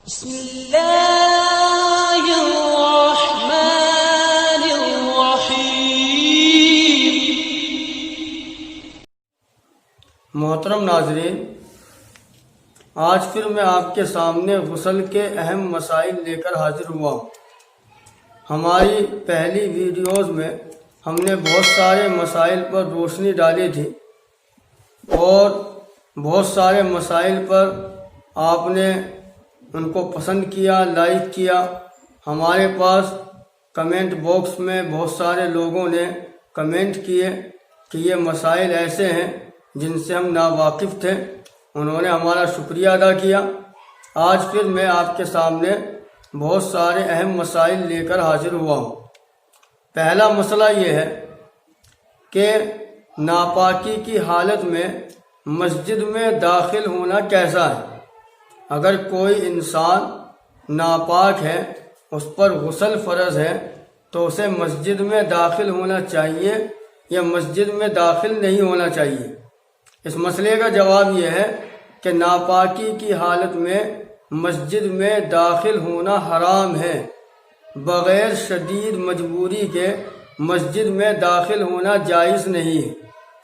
بسم اللہ الرحمن الرحیم۔ محترم ناظرین، آج پھر میں آپ کے سامنے غسل کے اہم مسائل لے کر حاضر ہوا ہوں۔ ہماری پہلی ویڈیوز میں ہم نے بہت سارے مسائل پر روشنی ڈالی تھی اور بہت سارے مسائل پر آپ نے ان کو پسند کیا، لائک کیا۔ ہمارے پاس کمنٹ باکس میں بہت سارے لوگوں نے کمنٹ کیے کہ یہ مسائل ایسے ہیں جن سے ہم ناواقف تھے، انہوں نے ہمارا شکریہ ادا کیا۔ آج پھر میں آپ کے سامنے بہت سارے اہم مسائل لے کر حاضر ہوا ہوں۔ پہلا مسئلہ یہ ہے کہ ناپاکی کی حالت میں مسجد میں داخل ہونا کیسا ہے۔ اگر کوئی انسان ناپاک ہے، اس پر غسل فرض ہے، تو اسے مسجد میں داخل ہونا چاہیے یا مسجد میں داخل نہیں ہونا چاہیے؟ اس مسئلے کا جواب یہ ہے کہ ناپاکی کی حالت میں مسجد میں داخل ہونا حرام ہے۔ بغیر شدید مجبوری کے مسجد میں داخل ہونا جائز نہیں ہے۔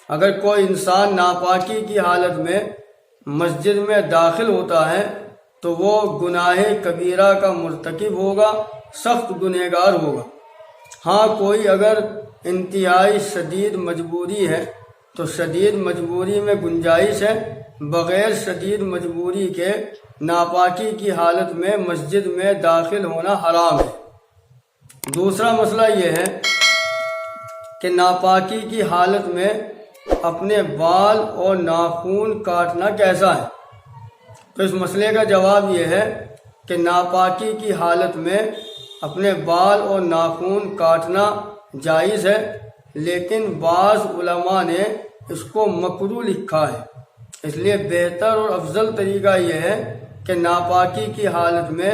اگر کوئی انسان ناپاکی کی حالت میں مسجد میں داخل ہوتا ہے تو وہ گناہ کبیرہ کا مرتکب ہوگا، سخت گنہگار ہوگا۔ ہاں، کوئی اگر انتہائی شدید مجبوری ہے تو شدید مجبوری میں گنجائش ہے، بغیر شدید مجبوری کے ناپاکی کی حالت میں مسجد میں داخل ہونا حرام ہے۔ دوسرا مسئلہ یہ ہے کہ ناپاکی کی حالت میں اپنے بال اور ناخن کاٹنا کیسا ہے؟ تو اس مسئلے کا جواب یہ ہے کہ ناپاکی کی حالت میں اپنے بال اور ناخن کاٹنا جائز ہے، لیکن بعض علماء نے اس کو مکروہ لکھا ہے۔ اس لیے بہتر اور افضل طریقہ یہ ہے کہ ناپاکی کی حالت میں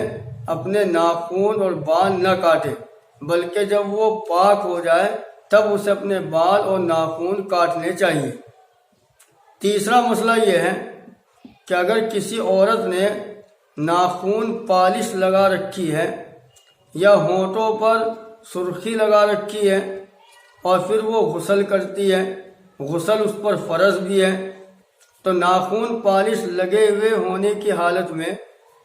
اپنے ناخن اور بال نہ کاٹے، بلکہ جب وہ پاک ہو جائے تب اسے اپنے بال اور ناخن کاٹنے چاہیے۔ تیسرا مسئلہ یہ ہے کہ اگر کسی عورت نے ناخن پالش لگا رکھی ہے یا ہونٹوں پر سرخی لگا رکھی ہے اور پھر وہ غسل کرتی ہے، غسل اس پر فرض بھی ہے، تو ناخن پالش لگے ہوئے ہونے کی حالت میں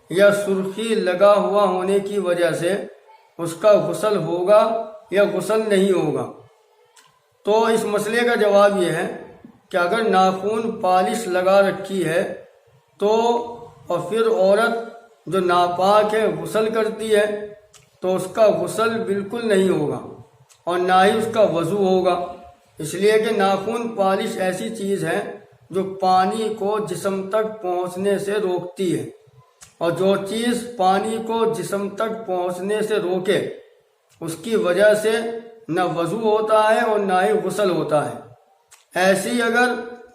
یا سرخی لگا ہوا ہونے کی وجہ سے اس کا غسل ہوگا یا غسل نہیں ہوگا؟ تو اس مسئلے کا جواب یہ ہے کہ اگر ناخن پالش لگا رکھی ہے تو اور پھر عورت جو ناپاک ہے غسل کرتی ہے تو اس کا غسل بالکل نہیں ہوگا اور نہ ہی اس کا وضو ہوگا، اس لیے کہ ناخن پالش ایسی چیز ہے جو پانی کو جسم تک پہنچنے سے روکتی ہے، اور جو چیز پانی کو جسم تک پہنچنے سے روکے اس کی وجہ سے نہ وضو ہوتا ہے اور نہ ہی غسل ہوتا ہے۔ ایسی اگر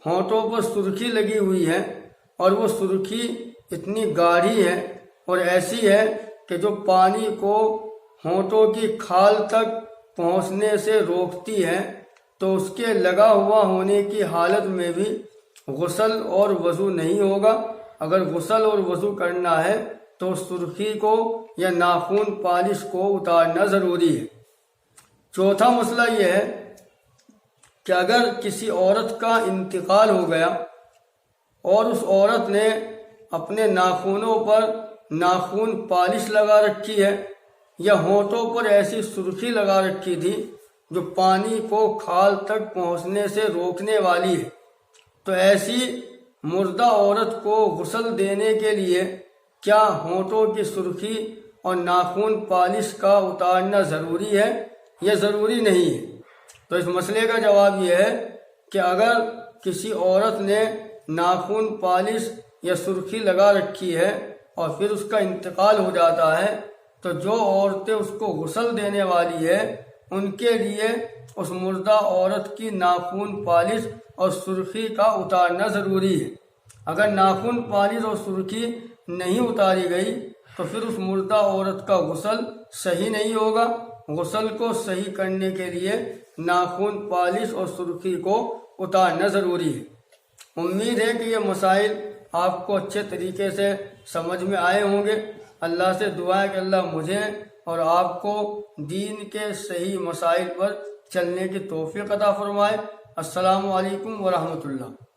ہونٹوں پر سرخی لگی ہوئی ہے اور وہ سرخی اتنی گاڑھی ہے اور ایسی ہے کہ جو پانی کو ہونٹوں کی کھال تک پہنچنے سے روکتی ہے، تو اس کے لگا ہوا ہونے کی حالت میں بھی غسل اور وضو نہیں ہوگا۔ اگر غسل اور وضو کرنا ہے تو سرخی کو یا ناخن پالش کو اتارنا ضروری ہے۔ چوتھا مسئلہ یہ ہے کہ اگر کسی عورت کا انتقال ہو گیا اور اس عورت نے اپنے ناخنوں پر ناخن پالش لگا رکھی ہے یا ہونٹوں پر ایسی سرخی لگا رکھی تھی جو پانی کو کھال تک پہنچنے سے روکنے والی ہے، تو ایسی مردہ عورت کو غسل دینے کے لیے کیا ہونٹوں کی سرخی اور ناخن پالش کا اتارنا ضروری ہے یا ضروری نہیں ہے؟ تو اس مسئلے کا جواب یہ ہے کہ اگر کسی عورت نے ناخن پالش یا سرخی لگا رکھی ہے اور پھر اس کا انتقال ہو جاتا ہے تو جو عورتیں اس کو غسل دینے والی ہے ان کے لیے اس مردہ عورت کی ناخن پالش اور سرخی کا اتارنا ضروری ہے۔ اگر ناخن پالش اور سرخی نہیں اتاری گئی تو پھر اس مردہ عورت کا غسل صحیح نہیں ہوگا۔ غسل کو صحیح کرنے کے لیے ناخن پالش اور سرخی کو اتارنا ضروری ہے۔ امید ہے کہ یہ مسائل آپ کو اچھے طریقے سے سمجھ میں آئے ہوں گے۔ اللہ سے دعا ہے کہ اللہ مجھے اور آپ کو دین کے صحیح مسائل پر چلنے کی توفیق عطا فرمائے۔ السلام علیکم ورحمۃ اللہ۔